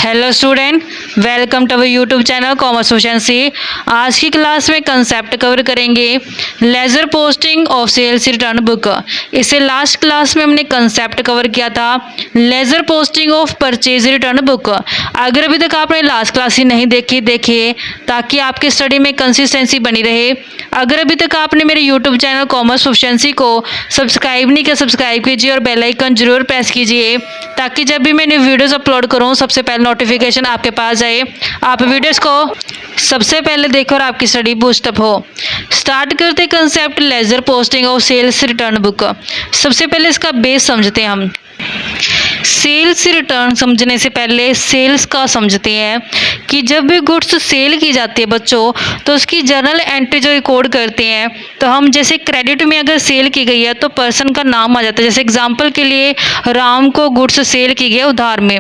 Hello student, welcome to our YouTube channel commerce proficiency. आज की class में concept cover करेंगे ledger posting of sales return book. इससे last class में हमने कंसेप्ट कवर किया था ledger posting of purchase return book. अगर अभी तक आपने लास्ट क्लास ही नहीं देखी, देखिए ताकि आपकी स्टडी में कंसिस्टेंसी बनी रहे। अगर अभी तक आपने मेरे यूट्यूब चैनल कॉमर्स प्रोफिशिएंसी को सब्सक्राइब नहीं किया, सब्सक्राइब कीजिए और बेल आइकन जरूर प्रेस कीजिए ताकि जब भी मैं न्यू वीडियोस अपलोड करूं सबसे पहले नोटिफिकेशन आपके पास जाए, आप वीडियोस को सबसे पहले देखो और आपकी स्टडी बूस्टअप हो। स्टार्ट करते concept ledger posting of sales return book. सबसे पहले इसका बेस समझते हैं हम। सेल्स रिटर्न समझने से पहले सेल्स का समझते हैं कि जब भी गुड्स सेल की जाती है बच्चों, तो उसकी जर्नल एंट्री जो रिकॉर्ड करते हैं, तो हम जैसे क्रेडिट में अगर सेल की गई है तो पर्सन का नाम आ जाता है। जैसे एग्जांपल के लिए राम को गुड्स सेल की गई है उधार में,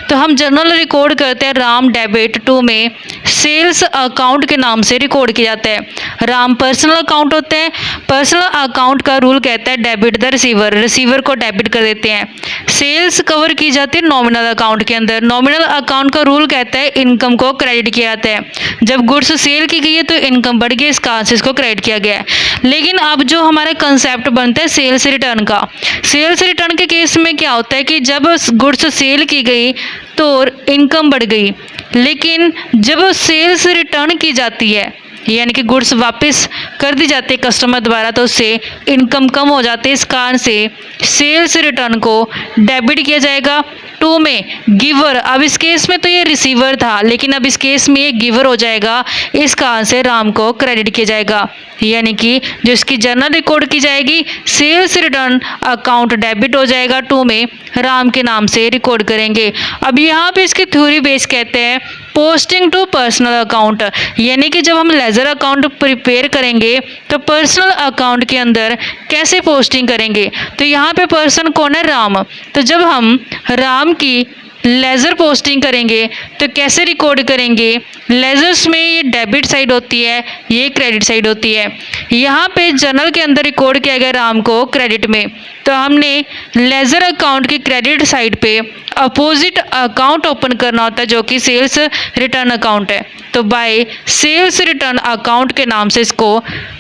तो हम जर्नल रिकॉर्ड करते हैं राम डेबिट टू में सेल्स अकाउंट के नाम से रिकॉर्ड किया जाता है। राम पर्सनल अकाउंट होते हैं, पर्सनल अकाउंट का रूल कहता है डेबिट द रिसीवर, रिसीवर को डेबिट कर देते हैं। सेल्स कवर की जाती है नॉमिनल अकाउंट के अंदर, नॉमिनल अकाउंट का रूल कहता है इनकम को क्रेडिट किया जाता है। जब गुड्स सेल की गई है तो इनकम बढ़ गई, इस कारण से इसको क्रेडिट किया गया है। लेकिन अब जो हमारा कंसेप्ट बनता है सेल्स रिटर्न का, सेल्स रिटर्न के केस में क्या होता है कि जब गुड्स सेल की गई तो इनकम बढ़ गई, लेकिन जब सेल्स रिटर्न की जाती है यानी कि गुड्स वापस कर दी जाती है कस्टमर द्वारा, तो उससे इनकम कम हो जाती है। इस कारण से सेल्स रिटर्न को डेबिट किया जाएगा टू में गिवर। अब इस केस में तो ये रिसीवर था, लेकिन अब इस केस में ये गिवर हो जाएगा, इस कारण से राम को क्रेडिट किया जाएगा। यानी कि जो इसकी जर्नल रिकॉर्ड की जाएगी सेल्स रिटर्न अकाउंट डेबिट हो जाएगा टू में राम के नाम से रिकॉर्ड करेंगे। अब यहाँ पे इसकी थ्योरी बेस कहते हैं पोस्टिंग टू पर्सनल अकाउंट, यानी कि जब हम लेजर अकाउंट प्रिपेयर करेंगे तो पर्सनल अकाउंट के अंदर कैसे पोस्टिंग करेंगे। तो यहाँ पे पर्सन कौन है, राम। तो जब हम राम की लेजर पोस्टिंग करेंगे तो कैसे रिकॉर्ड करेंगे। लेजर्स में ये डेबिट साइड होती है, ये क्रेडिट साइड होती है। यहाँ पे जर्नल के अंदर रिकॉर्ड किया गया राम को क्रेडिट में, तो हमने लेजर अकाउंट की क्रेडिट साइड पे अपोजिट अकाउंट ओपन करना होता है जो कि सेल्स रिटर्न अकाउंट है। तो बाय सेल्स रिटर्न अकाउंट के नाम से इसको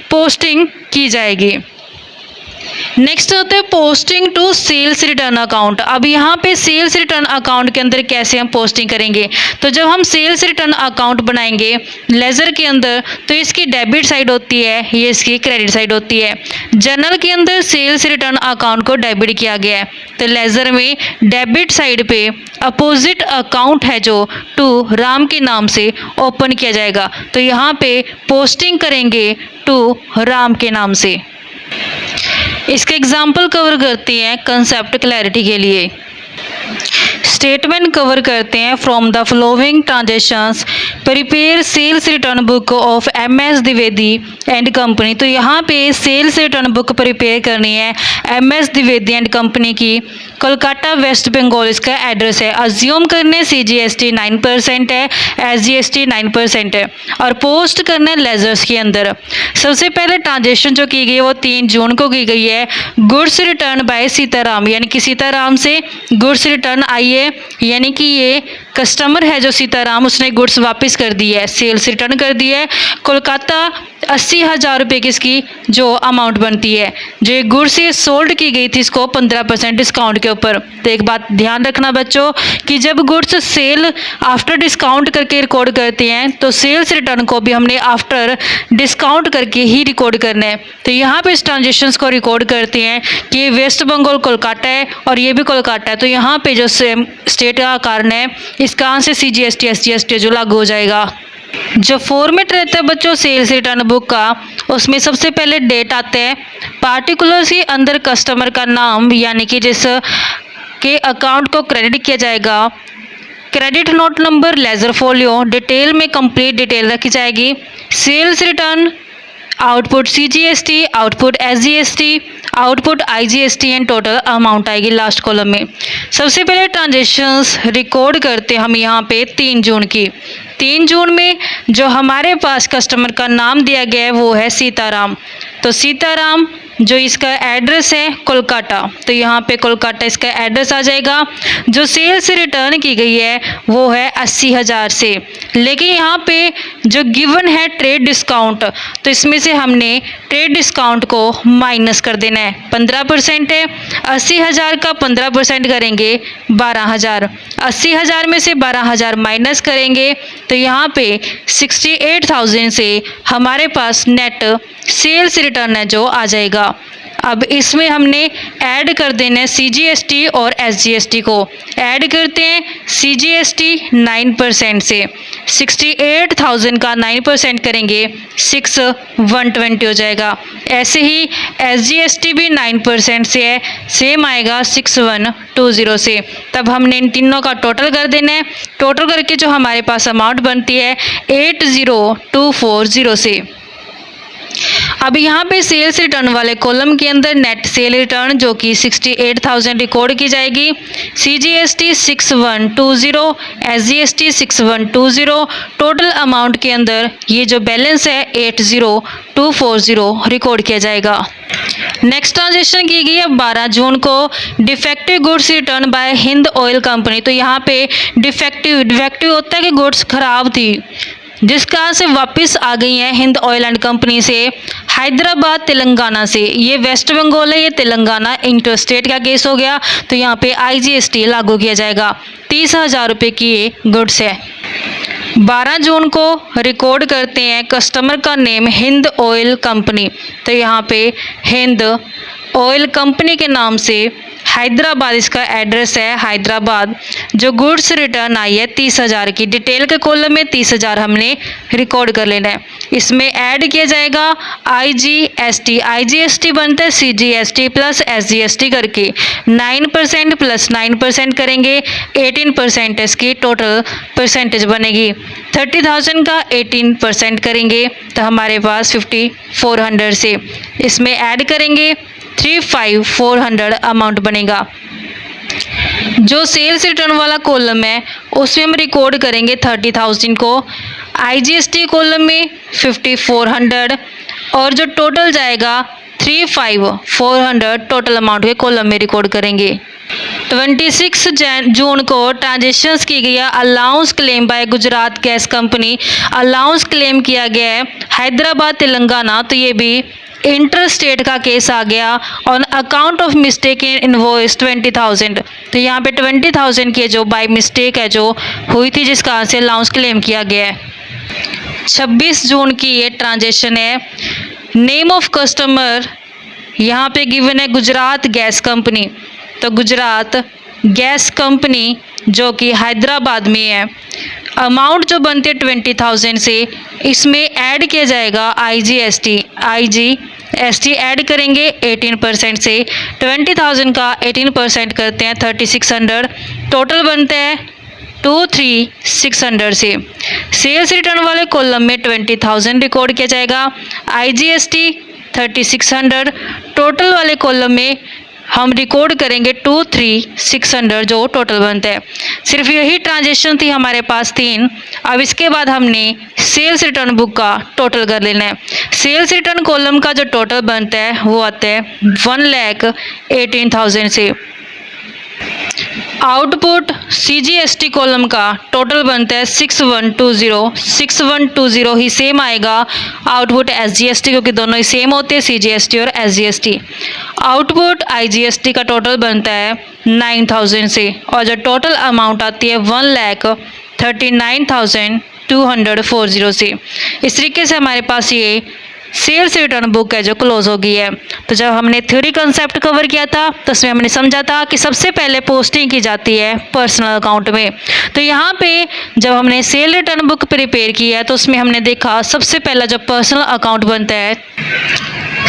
पोस्टिंग की जाएगी। नेक्स्ट होता है posting to sales return account. अब यहाँ पे सेल्स रिटर्न अकाउंट के अंदर कैसे हम पोस्टिंग करेंगे। तो जब हम सेल्स रिटर्न अकाउंट बनाएंगे लेजर के अंदर, तो इसकी डेबिट साइड होती है, ये इसकी क्रेडिट साइड होती है। जर्नल के अंदर सेल्स रिटर्न अकाउंट को डेबिट किया गया है, तो लेजर में डेबिट साइड पे अपोजिट अकाउंट है जो टू राम के नाम से ओपन किया जाएगा। तो यहाँ पे पोस्टिंग करेंगे टू राम के नाम से। इसके एग्जाम्पल कवर करते हैं कंसेप्ट क्लैरिटी के लिए। स्टेटमेंट कवर करते हैं from the following transactions prepare sales return book of MS Dwivedi and company. तो यहाँ पे सेल्स रिटर्न बुक प्रिपेयर करनी है MS द्विवेदी एंड कंपनी की, कोलकाता वेस्ट बंगाल इसका एड्रेस है। अज्यूम करने CGST 9% है, SGST 9% है, और पोस्ट करना है लेजर्स के अंदर। सबसे पहले ट्रांजेक्शन जो की गई वो 3 जून को की गई है। गुड्स रिटर्न बाय सीताराम, यानी कि सीताराम से गुड्स रिटर्न आई है, यानी कि ये कस्टमर है जो सीताराम, उसने गुड्स वापस कर दी है, सेल्स रिटर्न कर दी है। कोलकाता 80,000 रुपये की इसकी जो अमाउंट बनती है। जो गुड्स ये सोल्ड की गई थी इसको 15% डिस्काउंट के ऊपर। तो एक बात ध्यान रखना बच्चों कि जब गुड्स सेल आफ्टर डिस्काउंट करके रिकॉर्ड करते हैं तो सेल्स रिटर्न को भी हमने आफ्टर डिस्काउंट करके ही रिकॉर्ड करना है। तो यहाँ पे इस ट्रांजेक्शन्स को रिकॉर्ड करते हैं कि ये वेस्ट बंगाल कोलकाता है और ये भी कोलकाता है। तो यहाँ पे जो सेम स्टेट का कारण है, इस कारण से CGST SGST जो लागू हो जाएगा। जो फॉर्मेट रहता है बच्चों सेल्स रिटर्न बुक का, उसमें सबसे पहले डेट आते हैं, पार्टिकुलर्स के अंदर कस्टमर का नाम यानी कि जिस के अकाउंट को क्रेडिट किया जाएगा, credit note number, ledger folio, detail में कंप्लीट डिटेल रखी जाएगी। Sales return, output CGST, output SGST, output IGST and total amount आएगी लास्ट कॉलम में। सबसे पहले ट्रांजेक्शन्स रिकॉर्ड करते हम यहाँ पे 3 जून की। 3 जून में जो हमारे पास कस्टमर का नाम दिया गया है वो है सीताराम। तो सीताराम जो इसका एड्रेस है कोलकाता, तो यहाँ पे कोलकाता इसका एड्रेस आ जाएगा। जो सेल्स रिटर्न की गई है वो है 80,000 से, लेकिन यहाँ पे जो गिवन है ट्रेड डिस्काउंट, तो इसमें से हमने ट्रेड डिस्काउंट को माइनस कर देना है। 15% है, 80,000 का 15% करेंगे 12,000, 80,000 में से 12,000 माइनस करेंगे तो यहाँ पे 68,000 से हमारे पास नेट सेल्स रिटर्न है जो आ जाएगा। अब इसमें हमने ऐड कर देना है CGST और SGST को। ऐड करते हैं CGST 9% से, 68,000 का 9% करेंगे 6,120 हो जाएगा। ऐसे ही SGST भी 9% से है, सेम आएगा 6,120 से। तब हमने इन तीनों का टोटल कर देना है। टोटल करके जो हमारे पास अमाउंट बनती है 80,240 से। अब यहाँ पे सेल्स रिटर्न वाले कॉलम के अंदर नेट सेल रिटर्न जो कि 68,000 रिकॉर्ड की जाएगी, CGST 6,120, SGST 6,120, टोटल अमाउंट के अंदर ये जो बैलेंस है 80,240 रिकॉर्ड किया जाएगा। नेक्स्ट ट्रांजेक्शन की गई है 12 जून को, defective goods return by Hind oil company. तो यहाँ पे डिफेक्टिव होता है कि गुड्स खराब थी, जिस कारण से वापस आ गई हैं हिंद ऑयल एंड कंपनी से हैदराबाद तेलंगाना से। ये वेस्ट बंगाल है, ये तेलंगाना, इंटर स्टेट का केस हो गया, तो यहाँ पे IGST लागू किया जाएगा। 30,000 रुपये की ये गुड्स है। 12 जून को रिकॉर्ड करते हैं कस्टमर का नेम हिंद ऑयल कंपनी, तो यहाँ पे हिंद ऑयल कंपनी के नाम से हैदराबाद इसका एड्रेस है, हैदराबाद। जो गुड्स रिटर्न आई है 30,000 की, डिटेल के कॉलम में 30,000 हमने रिकॉर्ड कर लेना है। इसमें ऐड किया जाएगा IGST बनता है CGST प्लस SGST करके 9% प्लस 9% करेंगे 18% इसकी टोटल परसेंटेज बनेगी। 30,000 का 18% करेंगे तो हमारे पास 5,400 से, इसमें ऐड करेंगे 35,400 अमाउंट बनेगा। जो सेल्स रिटर्न वाला कॉलम है उसमें हम रिकॉर्ड करेंगे 30,000 को, IGST कॉलम में 5,400 और जो टोटल जाएगा 35,400 टोटल अमाउंट के कॉलम में रिकॉर्ड करेंगे। 26 जून को ट्रांजेक्शन्स की गई है allowance claim bye Gujarat gas company. Allowance claim किया गया है हैदराबाद तेलंगाना, तो ये भी इंटर स्टेट का केस आ गया on account of mistake in invoice 20,000। तो यहाँ पे 20,000 की जो बाय मिस्टेक है जो हुई थी, जिस कारण से अलाउंस क्लेम किया गया है। 26 जून की ये ट्रांजेक्शन है। नेम ऑफ कस्टमर यहाँ पे गिवन है गुजरात गैस कंपनी, तो गुजरात गैस कंपनी जो कि हैदराबाद में है। अमाउंट जो बनती है 20,000 से, इसमें ऐड किया जाएगा IGST ऐड करेंगे 18% से। 20,000 का 18% करते हैं 3,600, टोटल बनता है 23,600 से। सेल्स रिटर्न वाले कॉलम में 20,000 रिकॉर्ड किया जाएगा, IGST 3,600, टोटल वाले कॉलम में हम रिकॉर्ड करेंगे 23,600 जो टोटल बनता है। सिर्फ यही ट्रांजेक्शन थी हमारे पास 3। अब इसके बाद हमने सेल्स रिटर्न बुक का टोटल कर लेना है। सेल्स रिटर्न कॉलम का जो टोटल बनता है वो आता है 1,18,000 से। आउटपुट CGST कॉलम का टोटल बनता है 6,120 ही सेम आएगा। आउटपुट SGST, क्योंकि दोनों ही सेम होते हैं CGST और SGST। आउटपुट IGST का टोटल बनता है 9,000 से और जो टोटल अमाउंट आती है 1,39,240 से। इस तरीके से हमारे पास ये सेल्स रिटर्न बुक है जो क्लोज हो गई है। तो जब हमने थ्योरी कंसेप्ट कवर किया था तो उसमें हमने समझा था कि सबसे पहले पोस्टिंग की जाती है पर्सनल अकाउंट में। तो यहाँ पे जब हमने सेल रिटर्न बुक प्रिपेयर की है तो उसमें हमने देखा सबसे पहला जो पर्सनल अकाउंट बनता है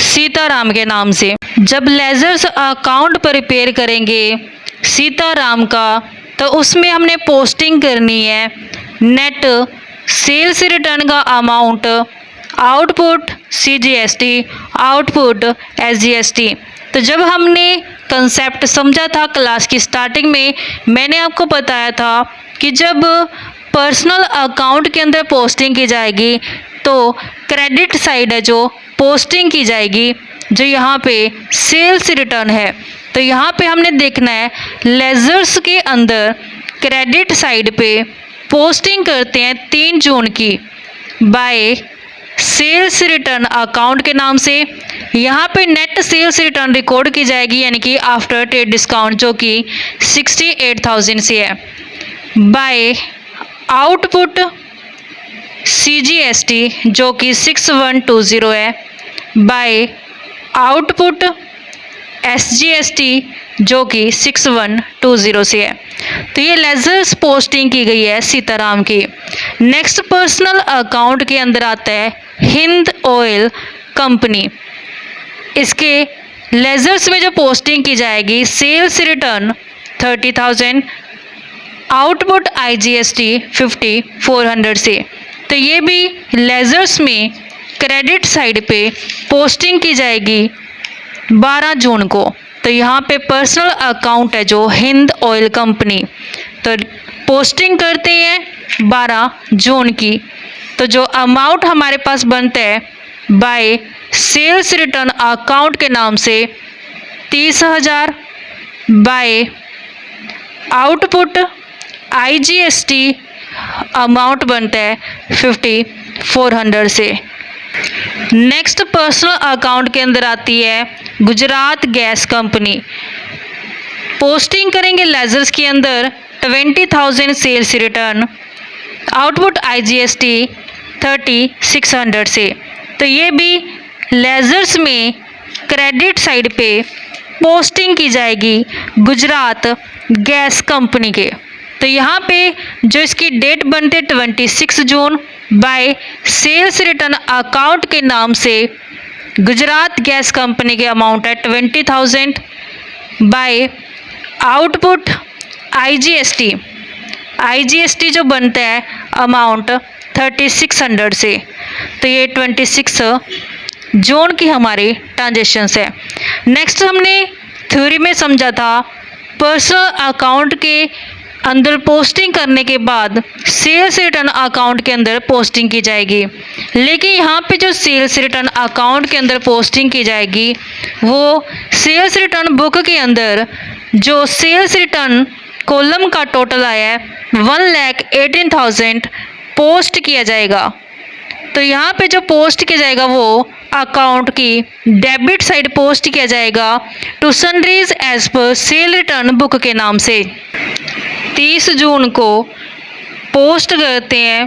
सीताराम के नाम से। जब लेजर्स अकाउंट प्रिपेयर करेंगे सीताराम का तो उसमें हमने पोस्टिंग करनी है नेट सेल्स रिटर्न का amount, output CGST, output SGST। तो जब हमने कंसेप्ट समझा था क्लास की स्टार्टिंग में, मैंने आपको बताया था कि जब पर्सनल अकाउंट के अंदर पोस्टिंग की जाएगी तो क्रेडिट साइड है जो पोस्टिंग की जाएगी जो यहाँ पे सेल्स रिटर्न है, तो यहाँ पे हमने देखना है लेजर्स के अंदर क्रेडिट साइड पे पोस्टिंग करते हैं 3 जून की बाय सेल्स रिटर्न अकाउंट के नाम से। यहाँ पे नेट सेल्स रिटर्न रिकॉर्ड की जाएगी, यानी कि आफ्टर ट्रेड डिस्काउंट, जो कि 68,000 से है। बाय आउटपुट CGST जो कि 6120 है। बाय आउटपुट SGST जो कि 6120 से है। तो ये लेजर्स पोस्टिंग की गई है सीताराम की। नेक्स्ट पर्सनल अकाउंट के अंदर आता है हिंद ऑयल कंपनी। इसके लेजर्स में जो पोस्टिंग की जाएगी सेल्स रिटर्न 30,000, आउटपुट IGST 5400 से। तो ये भी लेजर्स में क्रेडिट साइड पे पोस्टिंग की जाएगी 12 जून को। तो यहाँ पे पर्सनल अकाउंट है जो हिंद ऑयल कंपनी, तो पोस्टिंग करते हैं 12 जून की। तो जो अमाउंट हमारे पास बनता है बाय सेल्स रिटर्न अकाउंट के नाम से 30,000, बाय आउटपुट IGST अमाउंट बनता है 5400 से। नेक्स्ट पर्सनल अकाउंट के अंदर आती है गुजरात गैस कंपनी। पोस्टिंग करेंगे लेजर्स के अंदर 20,000 सेल्स रिटर्न, आउटपुट IGST 3600 से। तो ये भी लेजर्स में क्रेडिट साइड पे पोस्टिंग की जाएगी गुजरात गैस कंपनी के। तो यहाँ पे जो इसकी डेट बनते 26 जून बाय सेल्स रिटर्न अकाउंट के नाम से गुजरात गैस कंपनी के अमाउंट है 20,000, बाय आउटपुट IGST जो बनता है अमाउंट 3600 से। तो ये 26 जून की हमारी ट्रांजेक्शन्स है। नेक्स्ट हमने थ्योरी में समझा था पर्सनल अकाउंट के अंदर पोस्टिंग करने के बाद सेल्स रिटर्न अकाउंट के अंदर पोस्टिंग की जाएगी, लेकिन यहाँ पे जो सेल्स रिटर्न अकाउंट के अंदर पोस्टिंग की जाएगी वो सेल्स रिटर्न बुक के अंदर जो सेल्स रिटर्न कॉलम का टोटल आया है 1,18,000 पोस्ट किया जाएगा। तो यहाँ पे जो पोस्ट किया जाएगा वो अकाउंट की डेबिट साइड पोस्ट किया जाएगा to sundries as per sale return book के नाम से। 30 जून को पोस्ट करते हैं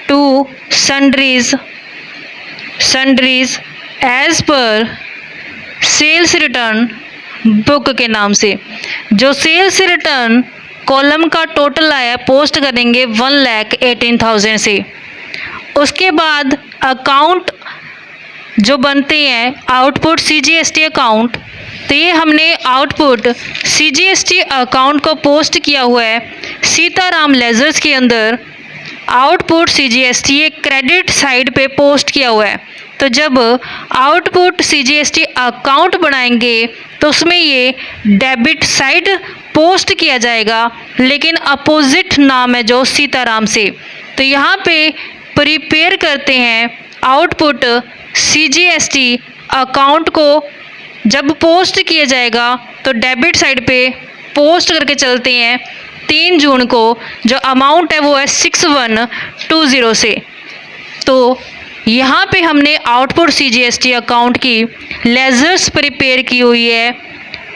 to sundries as per sales return book के नाम से। जो सेल्स रिटर्न कॉलम का टोटल आया पोस्ट करेंगे 1,18,000 से। उसके बाद अकाउंट जो बनते हैं आउटपुट CGST अकाउंट, तो ये हमने आउटपुट CGST अकाउंट को पोस्ट किया हुआ है सीताराम लेजर्स के अंदर। आउटपुट CGST एक क्रेडिट साइड पे पोस्ट किया हुआ है। तो जब आउटपुट CGST अकाउंट बनाएंगे तो उसमें ये डेबिट साइड पोस्ट किया जाएगा, लेकिन अपोजिट नाम है जो सीताराम से। तो यहाँ पे प्रिपेयर करते हैं आउटपुट CGST अकाउंट को। जब पोस्ट किया जाएगा तो डेबिट साइड पे पोस्ट करके चलते हैं 3 जून को। जो अमाउंट है वो है 6120 से। तो यहाँ पे हमने आउटपुट CGST अकाउंट की लेजर्स प्रिपेयर की हुई है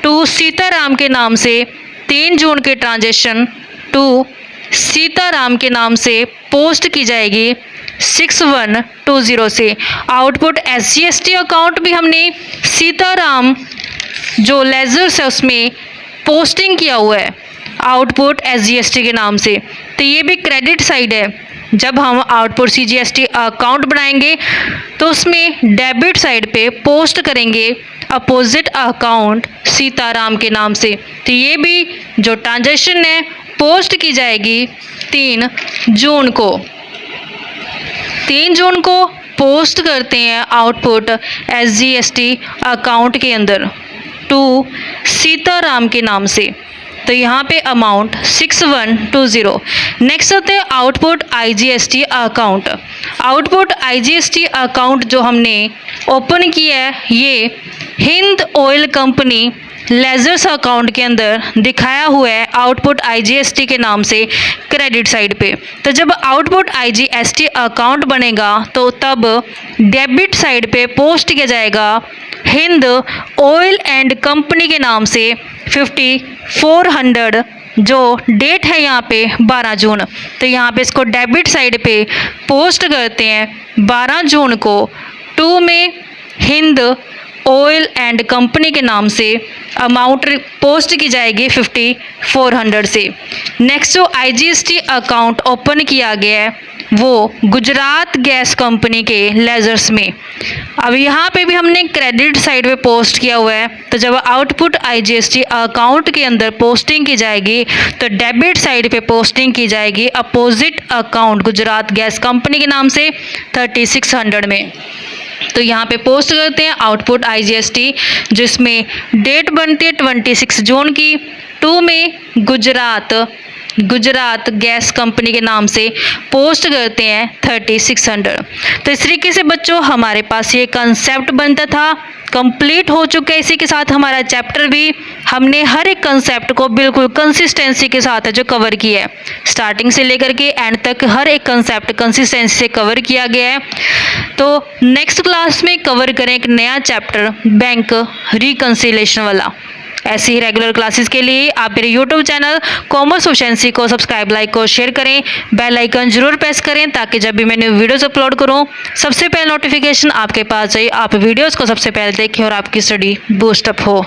टू सीताराम के नाम से। 3 जून के ट्रांजेक्शन टू सीताराम के नाम से पोस्ट की जाएगी 6120 से। आउटपुट SGST अकाउंट भी हमने सीताराम जो लेजर्स है उसमें पोस्टिंग किया हुआ है आउटपुट SGST के नाम से। तो ये भी क्रेडिट साइड है। जब हम आउटपुट CGST अकाउंट बनाएंगे तो उसमें डेबिट साइड पे पोस्ट करेंगे अपोजिट अकाउंट सीताराम के नाम से। तो ये भी जो ट्रांजेक्शन है पोस्ट की जाएगी 3 जून को। 3 जून को पोस्ट करते हैं आउटपुट SGST अकाउंट के अंदर टू सीताराम के नाम से। तो यहाँ पे अमाउंट 6120। नेक्स्ट आते हैं output IGST account. Output IGST account जो हमने ओपन किया है ये Hind oil company ledgers account के अंदर दिखाया हुआ है आउटपुट IGST के नाम से क्रेडिट साइड पे। तो जब आउटपुट IGST अकाउंट बनेगा तो तब डेबिट साइड पे पोस्ट किया जाएगा हिंद ऑयल एंड कंपनी के नाम से 5400, जो डेट है यहाँ पे 12 जून। तो यहाँ पे इसको डेबिट साइड पे पोस्ट करते हैं 12 जून को। 2 में हिंद ऑयल एंड कंपनी के नाम से अमाउंट पोस्ट की जाएगी 5400 से। नेक्स्ट जो IGST अकाउंट ओपन किया गया है वो गुजरात गैस कंपनी के लेजर्स में। अब यहाँ पे भी हमने क्रेडिट साइड पे पोस्ट किया हुआ है। तो जब आउटपुट IGST अकाउंट के अंदर पोस्टिंग की जाएगी तो डेबिट साइड पे पोस्टिंग की जाएगी opposite account Gujarat gas company के नाम से 3600 में। तो यहाँ पे पोस्ट करते हैं आउटपुट IGST जिसमें डेट बनती है 26 जून की। 2 में गुजरात गैस कंपनी के नाम से पोस्ट करते हैं 3600। तो इस तरीके से बच्चों हमारे पास ये कंसेप्ट बनता था, कंप्लीट हो चुका है। इसी के साथ हमारा चैप्टर भी हमने हर एक कंसेप्ट को बिल्कुल कंसिस्टेंसी के साथ है जो कवर किया है, स्टार्टिंग से लेकर के एंड तक हर एक कंसेप्ट कंसिस्टेंसी से कवर किया गया है। तो नेक्स्ट क्लास में कवर करें एक नया चैप्टर बैंक रिकंसिलेशन वाला। ऐसी ही रेगुलर क्लासेस के लिए आप मेरे YouTube चैनल कॉमर्स एफिशिएंसी को सब्सक्राइब, लाइक और शेयर करें। बेल आइकन जरूर प्रेस करें ताकि जब भी मैं न्यू वीडियोस अपलोड करूं सबसे पहले नोटिफिकेशन आपके पास जाए, आप वीडियोस को सबसे पहले देखें और आपकी स्टडी बूस्टअप हो।